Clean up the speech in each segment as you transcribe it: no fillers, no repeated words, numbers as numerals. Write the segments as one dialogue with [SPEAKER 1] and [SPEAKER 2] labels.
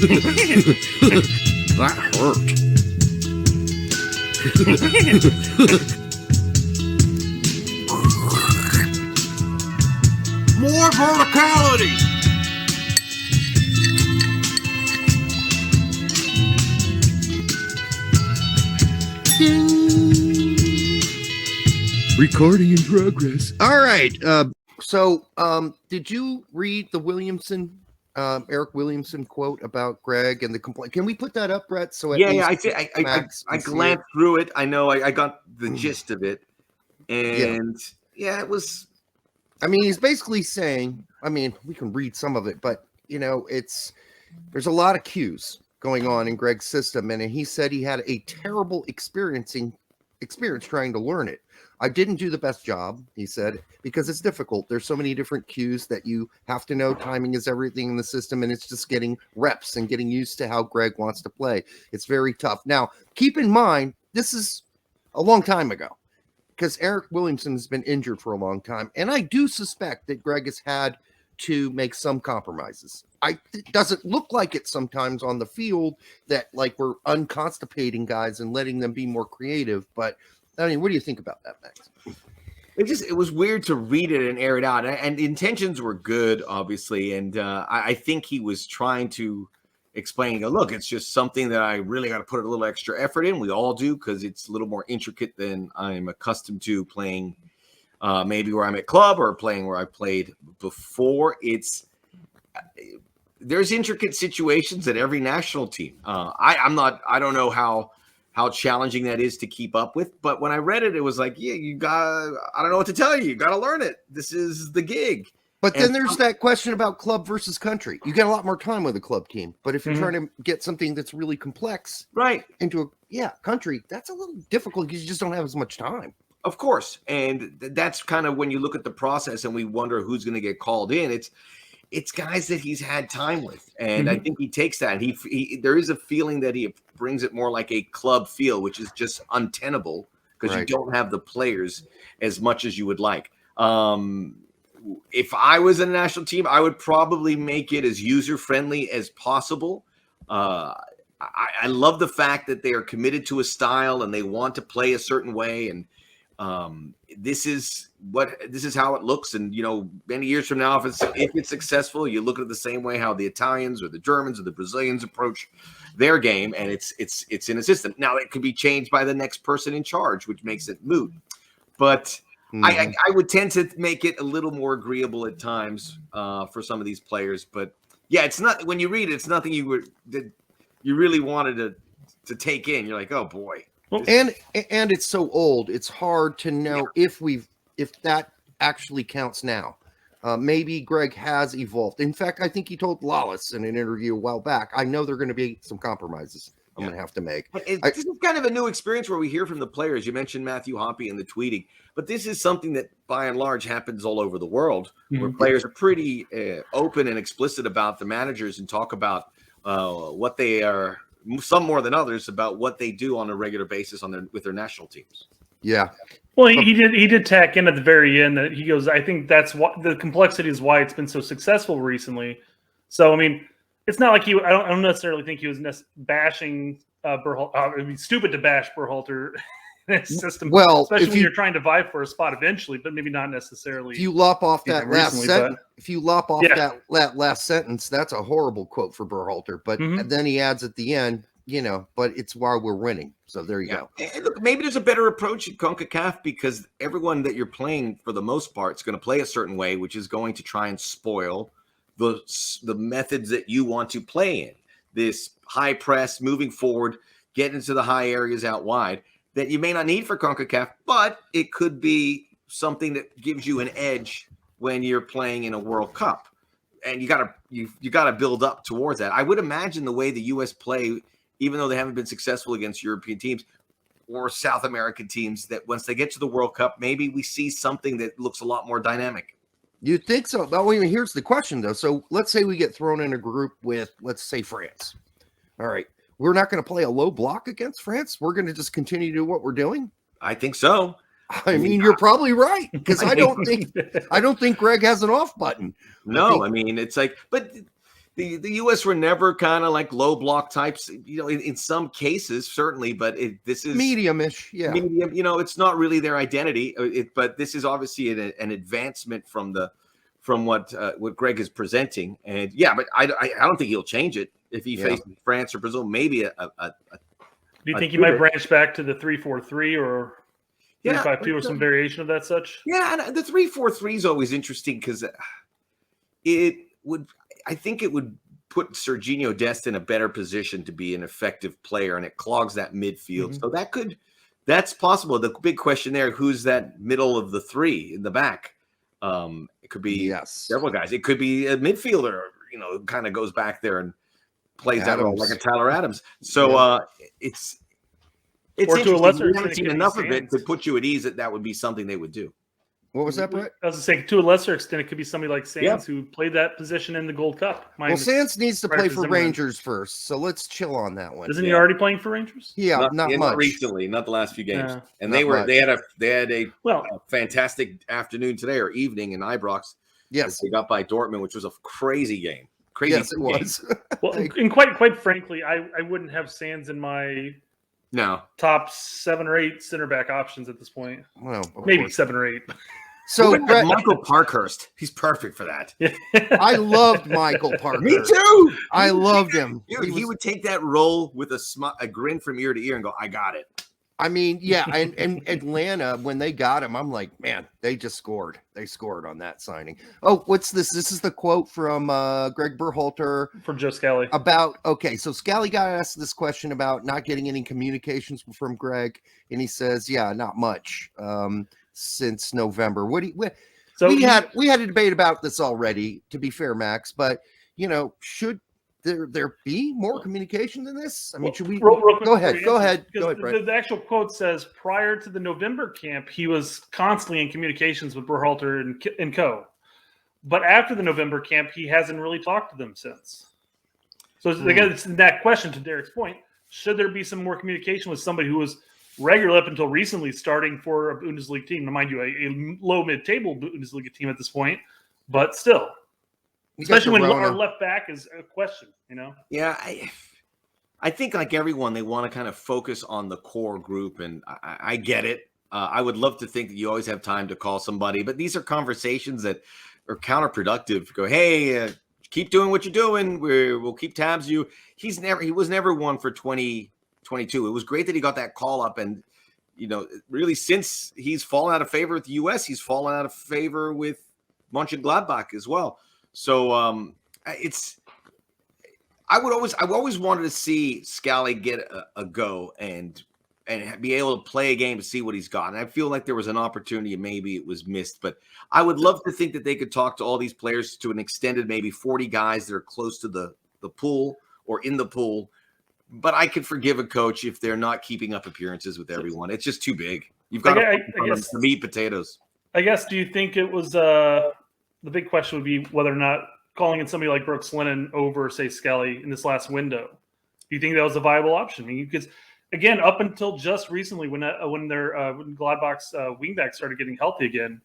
[SPEAKER 1] That hurt. More verticality. Recording in progress. All right. So, did you read the Williamson, Eric Williamson quote about Gregg and the complaint? Can we put that up, Brett? So
[SPEAKER 2] I did. I glanced through it. I know I got the gist of it, and it was.
[SPEAKER 1] I mean, he's basically saying. I mean, we can read some of it, but there's a lot of cues going on in Gregg's system, and he said he had a terrible experience trying to learn it. I didn't do the best job, he said, because it's difficult. There's so many different cues that you have to know. Timing is everything in the system, and it's just getting reps and getting used to how Gregg wants to play. It's very tough. Now, keep in mind, this is a long time ago, because Eric Williamson has been injured for a long time, and I do suspect that Gregg has had to make some compromises. It doesn't look like it sometimes on the field that like we're unconstipating guys and letting them be more creative, but I mean, what do you think about that, Max?
[SPEAKER 2] It was weird to read it and air it out. And the intentions were good, obviously. And I think he was trying to explain, look, it's just something that I really got to put a little extra effort in. We all do, because it's a little more intricate than I'm accustomed to playing, maybe where I'm at club or playing where I played before. There's intricate situations at every national team. I don't know how challenging that is to keep up with. But when I read it, it was like, I don't know what to tell you. You got to learn it. This is the gig.
[SPEAKER 1] But then there's that question about club versus country. You get a lot more time with a club team. But if you're trying to get something that's really complex into a country, that's a little difficult because you just don't have as much time.
[SPEAKER 2] Of course. And that's kind of when you look at the process and we wonder who's going to get called in. It's guys that he's had time with. And I think he takes that. And there is a feeling that he brings it more like a club feel, which is just untenable because you don't have the players as much as you would like. If I was in a national team, I would probably make it as user-friendly as possible. I love the fact that they are committed to a style and they want to play a certain way. And this is how it looks. And many years from now, if it's successful, you look at it the same way how the Italians or the Germans or the Brazilians approach their game, and it's in a system. Now it could be changed by the next person in charge, which makes it moot. But I would tend to make it a little more agreeable at times for some of these players. But it's not, when you read it, it's nothing that you really wanted to take in. You're like, oh boy.
[SPEAKER 1] And it's so old, it's hard to know if that actually counts now. Maybe Gregg has evolved. In fact, I think he told Lawless in an interview a while back, I know there are going to be some compromises I'm going to have to make.
[SPEAKER 2] This is kind of a new experience where we hear from the players. You mentioned Matthew Hoppe and the tweeting, but this is something that by and large happens all over the world, where players are pretty open and explicit about the managers and talk about what they are, some more than others, about what they do on a regular basis with their national teams.
[SPEAKER 1] Yeah.
[SPEAKER 3] Well, he did tack in at the very end that he goes, I think that's what the complexity is why it's been so successful recently. So, I mean, it's not like I don't necessarily think he was bashing Berhalter. It'd be stupid to bash Berhalter in his system.
[SPEAKER 1] Well,
[SPEAKER 3] especially when you're trying to vie for a spot eventually, but maybe not necessarily.
[SPEAKER 1] If you lop off that last sentence, that last sentence, that's a horrible quote for Berhalter. But then he adds at the end, but it's while we're winning. So there you go.
[SPEAKER 2] And look, maybe there's a better approach at CONCACAF because everyone that you're playing for the most part is going to play a certain way, which is going to try and spoil the methods that you want to play in. This high press, moving forward, getting into the high areas out wide that you may not need for CONCACAF, but it could be something that gives you an edge when you're playing in a World Cup. And you gotta build up towards that. I would imagine the way the U.S. play, even though they haven't been successful against European teams or South American teams, that once they get to the World Cup, maybe we see something that looks a lot more dynamic.
[SPEAKER 1] You'd think so. Well, here's the question, though. So let's say we get thrown in a group with, let's say, France. All right. We're not going to play a low block against France. We're going to just continue to do what we're doing.
[SPEAKER 2] I think so.
[SPEAKER 1] I mean, you're probably right, because I don't think Gregg has an off button.
[SPEAKER 2] No, I mean, it's like, but the U.S. were never kind of like low block types, in some cases, certainly, but this is
[SPEAKER 1] medium-ish. Yeah.
[SPEAKER 2] Medium, it's not really their identity, but this is obviously an advancement from what Gregg is presenting. And yeah, but I don't think he'll change it if he faces France or Brazil. Maybe
[SPEAKER 3] Do you think he might branch back to the 3-4-3 or 3-5-2 or some variation of that such?
[SPEAKER 2] Yeah, and the 3-4-3 is always interesting because I think it would put Sergiño Dest in a better position to be an effective player, and it clogs that midfield. So that's possible. The big question there, who's that middle of the three in the back? It could be several guys. It could be a midfielder, kind of goes back there and plays that role like a Tyler Adams. So it's
[SPEAKER 3] or to a lesser
[SPEAKER 2] extent, we haven't seen enough of it to put you at ease that would be something they would do.
[SPEAKER 1] What was that, Brett?
[SPEAKER 3] I was going to say, to a lesser extent, it could be somebody like Sands who played that position in the Gold Cup.
[SPEAKER 1] Well, Sands needs to play for Rangers first, so let's chill on that one.
[SPEAKER 3] Isn't he already playing for Rangers?
[SPEAKER 1] Yeah, not much.
[SPEAKER 2] Not recently, not the last few games. And they had a fantastic afternoon today or evening in Ibrox.
[SPEAKER 1] Yes,
[SPEAKER 2] they got by Dortmund, which was a crazy game.
[SPEAKER 1] Yes, it was.
[SPEAKER 3] Well, and quite frankly, I wouldn't have Sands in my top 7 or 8 center back options at this point.
[SPEAKER 1] Well,
[SPEAKER 3] maybe 7 or 8.
[SPEAKER 1] So
[SPEAKER 2] Brett, Michael Parkhurst, he's perfect for that.
[SPEAKER 1] I loved Michael Parkhurst.
[SPEAKER 2] Me too.
[SPEAKER 1] I loved him.
[SPEAKER 2] He would take that role with a grin from ear to ear and go, "I got it."
[SPEAKER 1] I mean, yeah, and Atlanta, when they got him, I'm like, man, they just scored. They scored on that signing. Oh, what's this? This is the quote from Gregg Berhalter.
[SPEAKER 3] From Joe Scally.
[SPEAKER 1] So Scally got asked this question about not getting any communications from Gregg, and he says, yeah, not much since November. We had a debate about this already, to be fair, Max, but, should there be more communication than this? I mean, should we
[SPEAKER 3] real quick,
[SPEAKER 1] go ahead, Brett.
[SPEAKER 3] The actual quote says prior to the November camp, he was constantly in communications with Berhalter and co. But after the November camp, he hasn't really talked to them since. So again, it's that question to Derek's point. Should there be some more communication with somebody who was regular up until recently starting for a Bundesliga team? Now, mind you, a low mid-table Bundesliga team at this point, but still. Especially when our left back is a question,
[SPEAKER 2] Yeah, I think like everyone, they want to kind of focus on the core group, and I get it. I would love to think that you always have time to call somebody, but these are conversations that are counterproductive. Go, hey, keep doing what you're doing. We'll keep tabs. He was never one for 2022. It was great that he got that call up, and really since he's fallen out of favor with the U.S., he's fallen out of favor with Mönchengladbach as well. So I've always wanted to see Scally get a go and be able to play a game to see what he's got. And I feel like there was an opportunity and maybe it was missed, but I would love to think that they could talk to all these players to an extended, maybe 40 guys that are close to the pool or in the pool. But I could forgive a coach if they're not keeping up appearances with everyone. It's just too big. You've got to meat potatoes.
[SPEAKER 3] I guess, do you think it was the big question would be whether or not calling in somebody like Brooks Lennon over, say, Scally in this last window. Do you think that was a viable option? I mean, because again, up until just recently, when Gladbach's wingback started getting healthy again,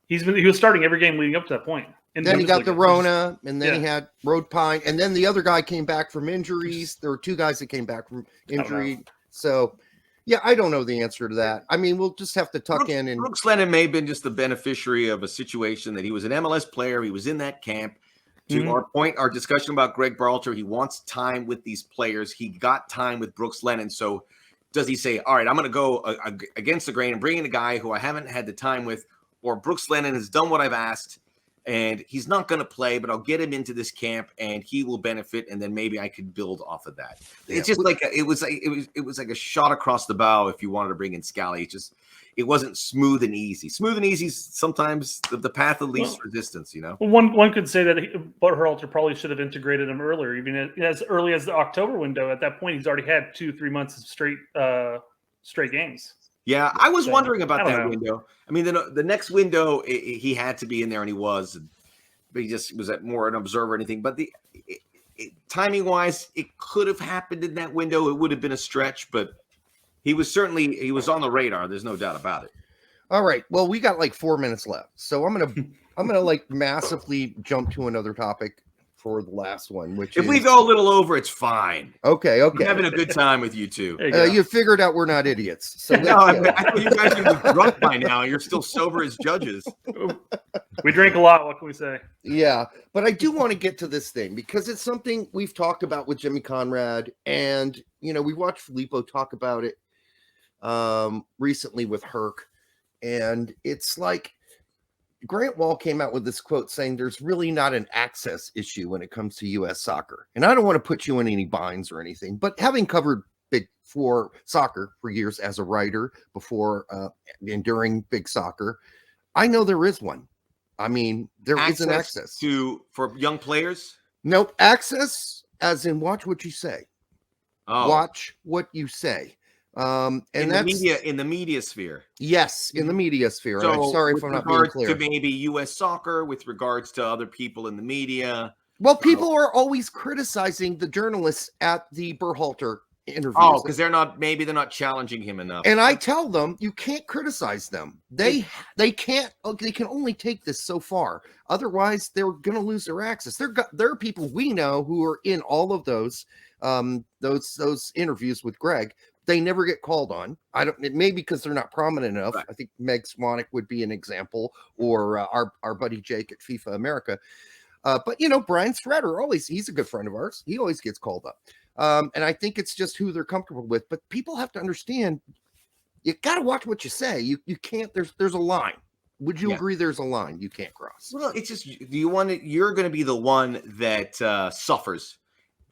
[SPEAKER 3] he was starting every game leading up to that point.
[SPEAKER 1] And then he got the Rona, and then he had Road Pine, and then the other guy came back from injuries. There were 2 guys that came back from injury. So, yeah, I don't know the answer to that. I mean, we'll just have to tuck in. And
[SPEAKER 2] Brooks Lennon may have been just the beneficiary of a situation that he was an MLS player. He was in that camp. To our discussion about Gregg Berhalter, he wants time with these players. He got time with Brooks Lennon. So does he say, all right, I'm going to go against the grain and bring in a guy who I haven't had the time with, or Brooks Lennon has done what I've asked and he's not going to play, but I'll get him into this camp and he will benefit. And then maybe I could build off of that. Yeah. It's just like, it was like a shot across the bow. If you wanted to bring in Scally, it wasn't smooth and easy. Smooth and easy is sometimes the path of least resistance,
[SPEAKER 3] Well, one could say that Berhalter probably should have integrated him earlier, even as early as the October window. At that point, he's already had 2-3 months of straight games.
[SPEAKER 2] Yeah, I was wondering about that window. I mean, the next window, he had to be in there, and he was. But he just was more an observer or anything. But timing-wise, it could have happened in that window. It would have been a stretch, but he was on the radar. There's no doubt about it.
[SPEAKER 1] All right. Well, we got like 4 minutes left, so I'm gonna like massively jump to another topic. for the last one, which
[SPEAKER 2] If
[SPEAKER 1] is
[SPEAKER 2] we go a little over, it's fine.
[SPEAKER 1] okay.
[SPEAKER 2] I'm having a good time with you two.
[SPEAKER 3] There you go.
[SPEAKER 1] You figured out we're not idiots. So
[SPEAKER 2] No,
[SPEAKER 1] that's good.
[SPEAKER 2] I thought you guys would be drunk by now. You're still sober as judges.
[SPEAKER 3] We drink a lot. What can we say?
[SPEAKER 1] Yeah, but I do want to get to this thing because it's something we've talked about with Jimmy Conrad, and we watched Filippo talk about it recently with Herc, and it's like Grant Wall came out with this quote saying there's really not an access issue when it comes to U.S. soccer, and I don't want to put you in any binds or anything, but having covered Big Four soccer for years as a writer before and during Big Soccer, I know there is one. I mean, there is an access
[SPEAKER 2] for young players.
[SPEAKER 1] Nope, access as in watch what you say.
[SPEAKER 2] Oh.
[SPEAKER 1] Watch what you say. And
[SPEAKER 2] in
[SPEAKER 1] that's
[SPEAKER 2] the media sphere.
[SPEAKER 1] Yes, in the media sphere.
[SPEAKER 2] So
[SPEAKER 1] I'm sorry if I'm not being clear.
[SPEAKER 2] To maybe U.S. soccer, with regards to other people in the media.
[SPEAKER 1] Well, people are always criticizing the journalists at the Berhalter interviews.
[SPEAKER 2] Oh, because they're not challenging him enough.
[SPEAKER 1] And I tell them you can't criticize them. They can only take this so far. Otherwise, they're going to lose their access. There are people we know who are in all of those interviews with Greg. They never get called on. Maybe because they're not prominent enough. Right. I think Meg Swanek would be an example, or our buddy Jake at FIFA America. But Brian Strader he's a good friend of ours. He always gets called up. And I think it's just who they're comfortable with. But people have to understand, you got to watch what you say. You can't. There's a line. Would you agree? There's a line you can't cross.
[SPEAKER 2] Well, it's just you're going to be the one that suffers.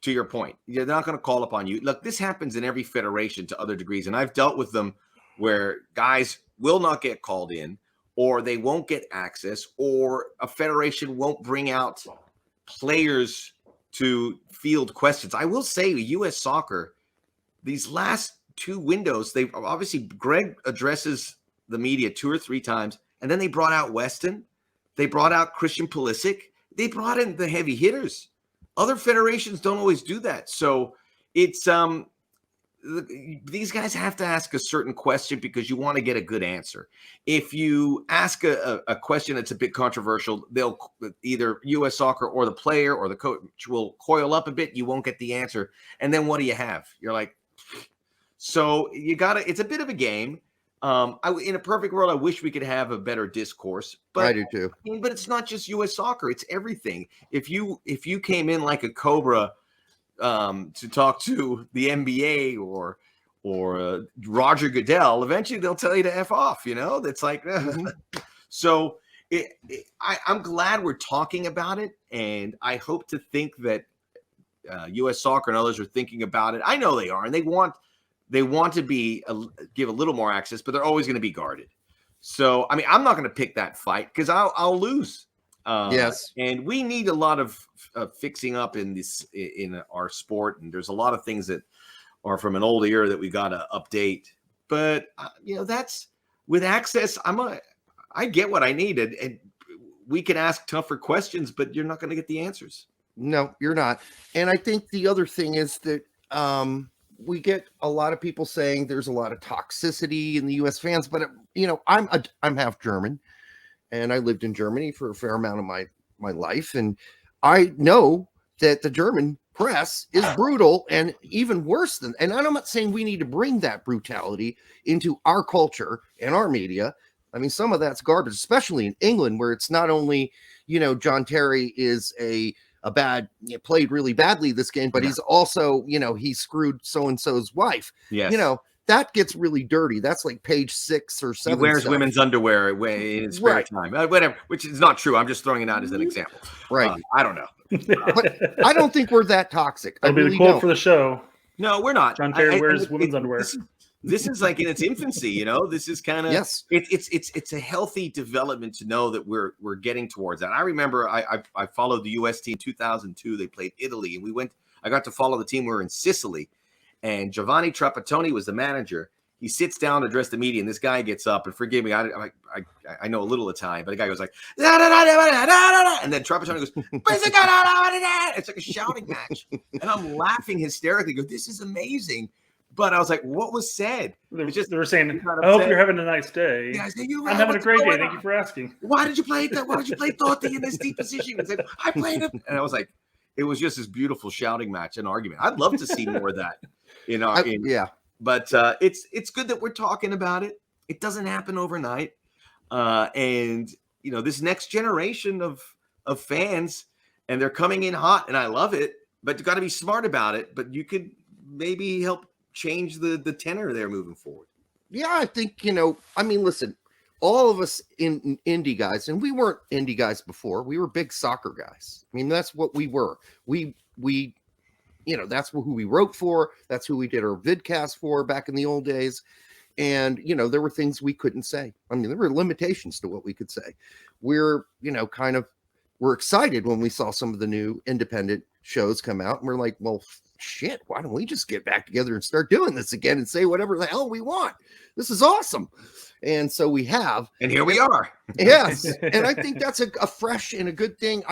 [SPEAKER 2] To your point, they're not going to call upon you. Look, this happens in every federation to other degrees, and I've dealt with them where guys will not get called in, or they won't get access, or a federation won't bring out players to field questions. I will say, U.S. soccer, these last two windows, they obviously Greg addresses the media 2 or 3 times, and then they brought out Weston, they brought out Christian Pulisic, they brought in the heavy hitters. Other federations don't always do that. So it's these guys have to ask a certain question because you want to get a good answer. If you ask a question that's a bit controversial, they'll either U.S. soccer or the player or the coach will coil up a bit. You won't get the answer. And then what do you have? You're like, so you got to, it's a bit of a game. In a perfect world, I wish we could have a better discourse. But
[SPEAKER 1] I do too.
[SPEAKER 2] But it's not just U.S. soccer; it's everything. If you came in like a cobra to talk to the NBA or Roger Goodell, eventually they'll tell you to F off. That's like. So I'm glad we're talking about it, and I hope to think that U.S. soccer and others are thinking about it. I know they are, and they want to give a little more access, but they're always going to be guarded. So, I mean, I'm not going to pick that fight because I'll lose.
[SPEAKER 1] Yes.
[SPEAKER 2] And we need a lot of fixing up in our sport. And there's a lot of things that are from an old era that we got to update. But, that's with access. I get what I need. And we can ask tougher questions, but you're not going to get the answers.
[SPEAKER 1] No, you're not. And I think the other thing is that, we get a lot of people saying there's a lot of toxicity in the U.S. fans, but I'm half German, and I lived in Germany for a fair amount of my life, and I know that the German press is brutal and even worse than. And I'm not saying we need to bring that brutality into our culture and our media. I mean, some of that's garbage, especially in England, where it's not only John Terry is played really badly this game, but he's also, he screwed so-and-so's wife.
[SPEAKER 2] Yes.
[SPEAKER 1] That gets really dirty. That's like page 6 or 7.
[SPEAKER 2] He wears women's underwear in his spare time, whatever, which is not true. I'm just throwing it out as an example.
[SPEAKER 1] Right.
[SPEAKER 2] I don't know.
[SPEAKER 1] But I don't think we're that toxic.
[SPEAKER 3] That'll be the quote for the show.
[SPEAKER 2] No, we're not.
[SPEAKER 3] John Terry wears women's underwear.
[SPEAKER 2] This is like in its infancy, This is kind of It's a healthy development to know that we're getting towards that. I remember I followed the U.S. team in 2002. They played Italy, and I got to follow the team. We were in Sicily, and Giovanni Trapattoni was the manager. He sits down to address the media, and this guy gets up. And forgive me, I know a little Italian, but the guy goes like, da, da, da, da, da, da, and then Trapattoni goes, it's like a shouting match, and I'm laughing hysterically. Go, this is amazing. But I was like, what was said?
[SPEAKER 3] They were saying, I hope you're having a nice day.
[SPEAKER 2] Yeah, I said,
[SPEAKER 3] I'm having a great day. Thank you for asking.
[SPEAKER 2] Why did you play that? Why did you play Totti in this deep position? I said, I played him. And I was like, it was just this beautiful shouting match and argument. I'd love to see more of that in our
[SPEAKER 1] Yeah.
[SPEAKER 2] But it's good that we're talking about it. It doesn't happen overnight. And this next generation of fans, and they're coming in hot, and I love it, but you got to be smart about it. But you could maybe help change the tenor there moving forward.
[SPEAKER 1] Yeah, I think, listen, all of us in indie guys, and we weren't indie guys before. We were big soccer guys. I mean, that's what we were. We that's who we wrote for. That's who we did our vidcast for back in the old days. And, there were things we couldn't say. I mean, there were limitations to what we could say. We're excited when we saw some of the new independent shows come out. And we're like, well, shit, why don't we just get back together and start doing this again and say whatever the hell we want? This is awesome. And so we have. And
[SPEAKER 2] here we are.
[SPEAKER 1] Yes. And I think that's a fresh and a good thing.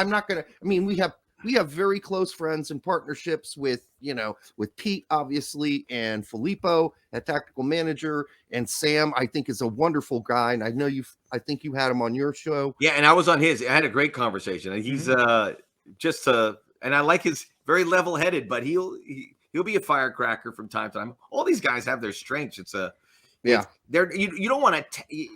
[SPEAKER 1] We have very close friends and partnerships with Pete, obviously, and Filippo at Tactical Manager, and Sam, I think, is a wonderful guy. And I think you had him on your show.
[SPEAKER 2] Yeah. And I was on his. I had a great conversation. And he's and I like his very level-headed, but he'll be a firecracker from time to time. All these guys have their strengths. You don't want to.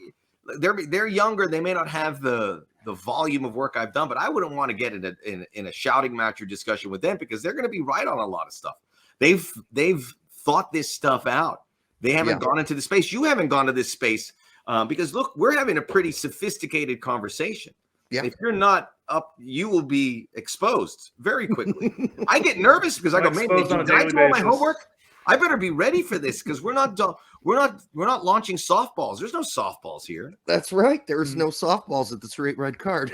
[SPEAKER 2] They're younger. They may not have the volume of work I've done, but I wouldn't want to get in a shouting match or discussion with them, because they're going to be right on a lot of stuff. They've thought this stuff out. They haven't gone into the space. You haven't gone to this space because look, we're having a pretty sophisticated conversation. Yeah. If you're not up, you will be exposed very quickly. I get nervous because I go, man, did I do all my homework? I better be ready for this, because we're not launching softballs. There's no softballs here.
[SPEAKER 1] That's right. There's no softballs at the straight red card.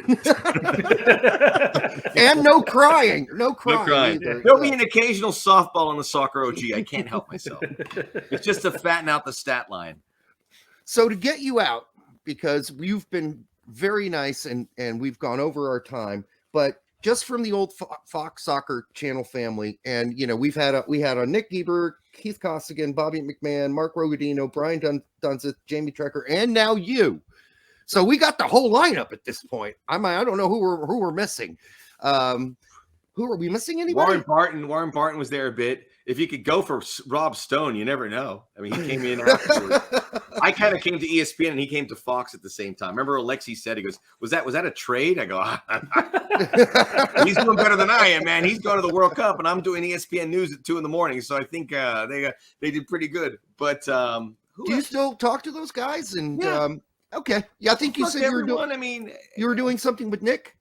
[SPEAKER 1] And no crying. No crying. Either.
[SPEAKER 2] There'll be an occasional softball on the Soccer OG. I can't help myself. It's just to fatten out the stat line.
[SPEAKER 1] So to get you out, because you've been very nice and we've gone over our time, but just from the old Fox Soccer Channel family, and we had a Nick Geber, Keith Costigan, Bobby McMahon, Mark Rogadino, Brian Dunzith, Jamie Trecker, and now you. So we got the whole lineup at this point. I don't know who we're missing. Who are we missing? Anybody?
[SPEAKER 2] Warren Barton was there a bit. If you could go for Rob Stone, you never know. I mean, he came in afterwards. I kind of came to ESPN and he came to Fox at the same time. Remember, Alexi said, he goes, was that a trade? I go, he's doing better than I am, man. He's going to the World Cup and I'm doing ESPN News at 2 a.m. So I think they did pretty good. But
[SPEAKER 1] do you still talk to those guys? And okay, yeah, I think you said you were doing something with Nick.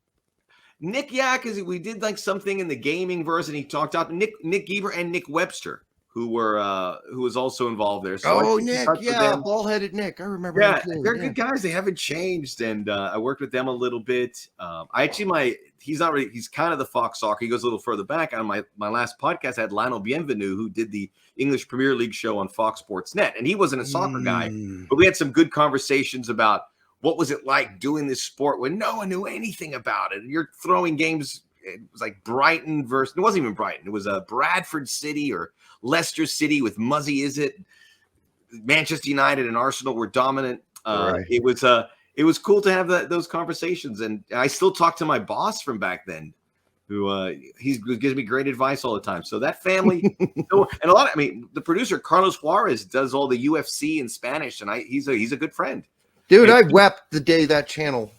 [SPEAKER 2] Yeah, because we did like something in the gaming verse, and he talked out Nick Geber and Nick Webster, who was also involved there.
[SPEAKER 1] So Nick, ball-headed Nick, I remember.
[SPEAKER 2] Yeah, they're good guys. They haven't changed, and I worked with them a little bit. He's kind of the Fox Soccer. He goes a little further back. On my last podcast, I had Lionel Bienvenu, who did the English Premier League show on Fox Sports Net, and he wasn't a soccer guy, but we had some good conversations about what was it like doing this sport when no one knew anything about it? You're throwing games. It was like Brighton versus, it wasn't even Brighton. It was a Bradford City or Leicester City with Muzzy Izzet. Manchester United and Arsenal were dominant. Right. It was cool to have those conversations. And I still talk to my boss from back then, who he gives me great advice all the time. So that family, and the producer, Carlos Juarez, does all the UFC in Spanish. And he's a good friend.
[SPEAKER 1] Dude, I wept the day that channel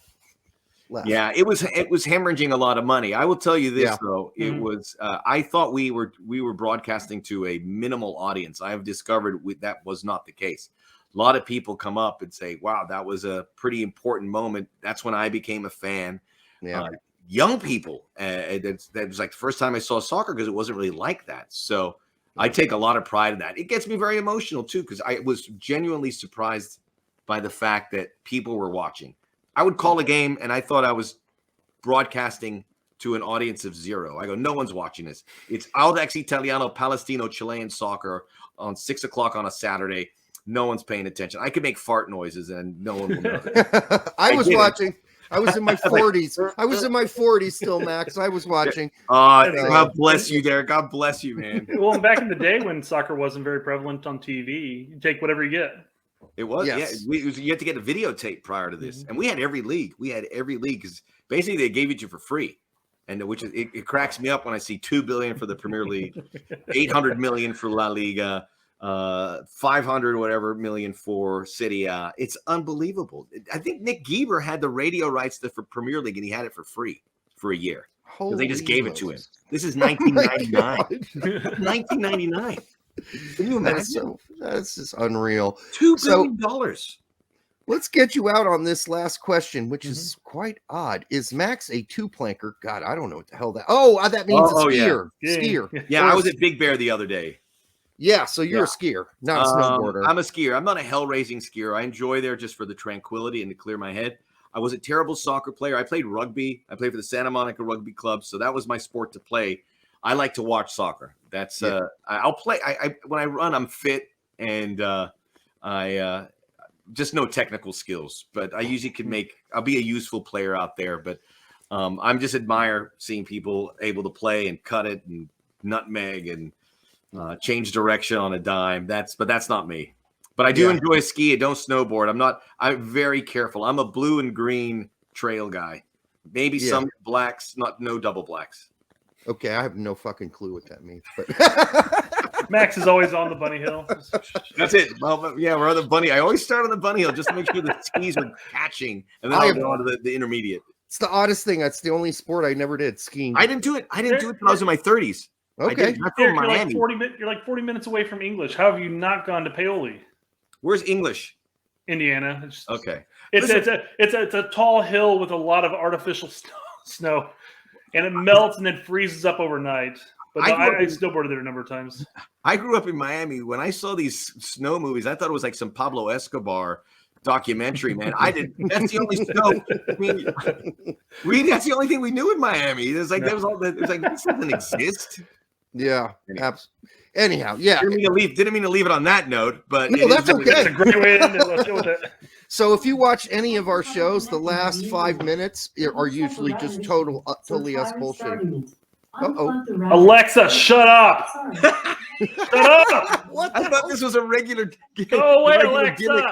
[SPEAKER 1] left.
[SPEAKER 2] Yeah, it was hemorrhaging a lot of money. I will tell you this though, it was. I thought we were broadcasting to a minimal audience. I have discovered that was not the case. A lot of people come up and say, "Wow, that was a pretty important moment." That's when I became a fan. Yeah, young people. That was like the first time I saw soccer, because it wasn't really like that. So I take a lot of pride in that. It gets me very emotional too, because I was genuinely surprised by the fact that people were watching. I would call a game and I thought I was broadcasting to an audience of 0. I go, no one's watching this. It's Audax Italiano, Palestino, Chilean soccer on 6 o'clock on a Saturday. No one's paying attention. I could make fart noises and no one will know.
[SPEAKER 1] I was watching. I was in my 40s. I was in my 40s still, Max. I was watching.
[SPEAKER 2] God bless you, Derek. God bless you, man.
[SPEAKER 3] Well, back in the day when soccer wasn't very prevalent on TV, you take whatever you get.
[SPEAKER 2] It was, yes. You had to get a videotape prior to this, and we had every league. We had every league because basically they gave it to you for free, and which is it cracks me up when I see $2 billion for the Premier League, 800 million for La Liga, 500 whatever million for City. It's unbelievable. I think Nick Geber had the radio rights for Premier League, and he had it for free for a year because they just gave it to him. This is 1999. 1999. Can you imagine?
[SPEAKER 1] That's just unreal.
[SPEAKER 2] $2 billion.
[SPEAKER 1] Let's get you out on this last question, which is quite odd. Is Max a two-planker? God, I don't know what the hell that. That means a skier.
[SPEAKER 3] Yeah.
[SPEAKER 1] Skier.
[SPEAKER 2] Yeah, I was at Big Bear the other day.
[SPEAKER 1] Yeah, so you're a skier, not a snowboarder.
[SPEAKER 2] I'm a skier. I'm not a hell-raising skier. I enjoy there just for the tranquility and to clear my head. I was a terrible soccer player. I played rugby. I played for the Santa Monica Rugby Club, so that was my sport to play. I like to watch soccer. That's I'll play. I when I run, I'm fit and I just no technical skills, but I usually can I'll be a useful player out there. But I'm just admire seeing people able to play and cut it and nutmeg and change direction on a dime. But that's not me. But I do enjoy ski. I don't snowboard. I'm very careful. I'm a blue and green trail guy. Maybe some blacks, no double blacks.
[SPEAKER 1] Okay, I have no fucking clue what that means. But
[SPEAKER 3] Max is always on the bunny hill.
[SPEAKER 2] That's it. Well, yeah, we're on the bunny. I always start on the bunny hill just to make sure the skis are catching, and then I'll go on to the intermediate.
[SPEAKER 1] It's the oddest thing. That's the only sport I never did. Skiing.
[SPEAKER 2] I didn't do it until I was in my 30s.
[SPEAKER 1] Okay,
[SPEAKER 3] you're like 40 minutes away from English. How have you not gone to Paoli?
[SPEAKER 2] Where's English?
[SPEAKER 3] Indiana.
[SPEAKER 2] Okay.
[SPEAKER 3] It's a tall hill with a lot of artificial snow. And it melts and then freezes up overnight. But I snowboarded there a number of times.
[SPEAKER 2] I grew up in Miami. When I saw these snow movies, I thought it was like some Pablo Escobar documentary, man. That's the only snow. That's the only thing we knew in Miami. It was like this doesn't exist.
[SPEAKER 1] Yeah. Anyhow, yeah.
[SPEAKER 2] Didn't mean to leave it on that note, but
[SPEAKER 1] no, that's okay.
[SPEAKER 3] It's a great way to end it. Let's go with it.
[SPEAKER 1] So if you watch any of our shows, the last 5 minutes are usually just totally us bullshitting.
[SPEAKER 3] Alexa, shut up! Shut up!
[SPEAKER 2] What? I thought this was a regular.
[SPEAKER 3] Go away, Alexa!
[SPEAKER 2] Gimmick.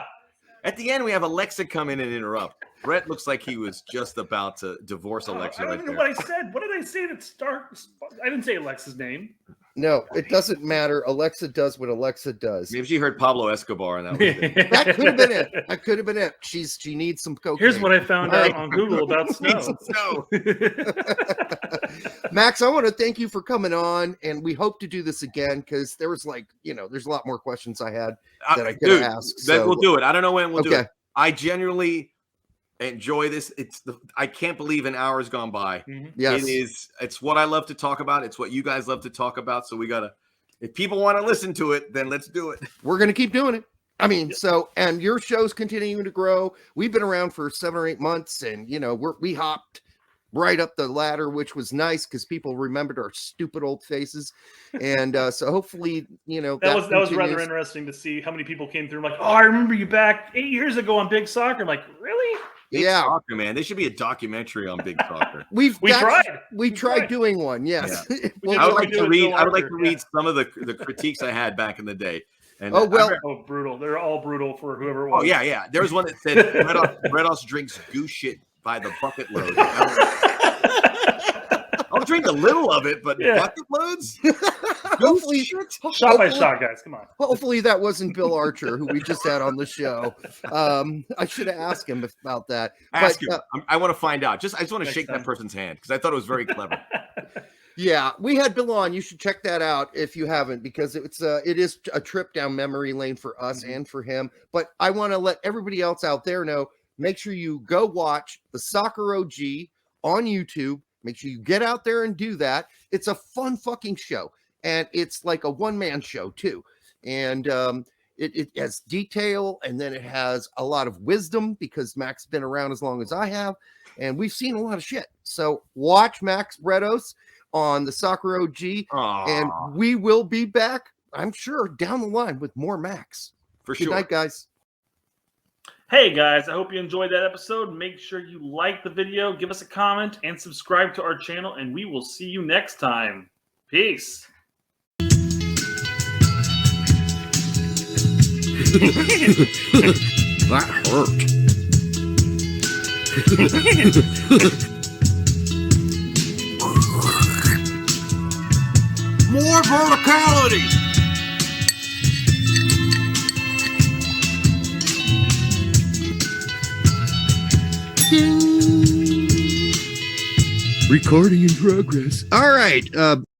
[SPEAKER 2] At the end, we have Alexa come in and interrupt. Brett looks like he was just about to divorce Alexa.
[SPEAKER 3] I don't know what I said. What did I say that starts? I didn't say Alexa's name.
[SPEAKER 1] No, it doesn't matter. Alexa does what Alexa does.
[SPEAKER 2] Maybe she heard Pablo Escobar and that was it.
[SPEAKER 1] That could have been it. That could have been it. She needs some cocaine.
[SPEAKER 3] Here's what I found out on Google about snow.
[SPEAKER 1] Max, I want to thank you for coming on, and we hope to do this again because there was there's a lot more questions I had that I could ask.
[SPEAKER 2] We'll do it. I don't know when we'll do it. I genuinely enjoy this. I can't believe an hour has gone by.
[SPEAKER 3] Mm-hmm.
[SPEAKER 1] Yes.
[SPEAKER 2] It's what I love to talk about. It's what you guys love to talk about. So if people want to listen to it, then let's do it.
[SPEAKER 1] We're going to keep doing it. I mean, and your show's continuing to grow. We've been around for 7 or 8 months, and we hopped right up the ladder, which was nice because people remembered our stupid old faces. And so hopefully,
[SPEAKER 3] that was rather interesting to see how many people came through. I'm like, I remember you back 8 years ago on Big Soccer. I'm like, really?
[SPEAKER 2] Big Soccer, man. There should be a documentary on Big Soccer.
[SPEAKER 1] We tried doing one. Yes.
[SPEAKER 2] Yeah. I would like to read some of the critiques I had back in the day. And
[SPEAKER 3] brutal. They're all brutal for whoever it was.
[SPEAKER 2] Oh, yeah. There was one that said Bretos drinks goose shot by the bucket load. I'll drink a little of it, but bucket loads?
[SPEAKER 1] Hopefully,
[SPEAKER 3] shot by shot, guys. Come on.
[SPEAKER 1] Hopefully that wasn't Bill Archer, who we just had on the show. I should have asked him about that.
[SPEAKER 2] Ask him. I want to find out. I just want to shake that person's hand because I thought it was very clever.
[SPEAKER 1] Yeah, we had Bill on. You should check that out if you haven't, because it is a trip down memory lane for us and for him. But I want to let everybody else out there know, make sure you go watch the Soccer OG on YouTube. Make sure you get out there and do that. It's a fun fucking show. And it's like a one-man show, too. And it has detail, and then it has a lot of wisdom because Mac's been around as long as I have. And we've seen a lot of shit. So watch Max Bretos on the Soccer OG.
[SPEAKER 2] Aww.
[SPEAKER 1] And we will be back, I'm sure, down the line with more Max.
[SPEAKER 2] For sure.
[SPEAKER 1] Good night, guys.
[SPEAKER 3] Hey guys, I hope you enjoyed that episode. Make sure you like the video, give us a comment, and subscribe to our channel, and we will see you next time. Peace.
[SPEAKER 1] That hurt.
[SPEAKER 4] More verticality.
[SPEAKER 1] Recording in progress. All right.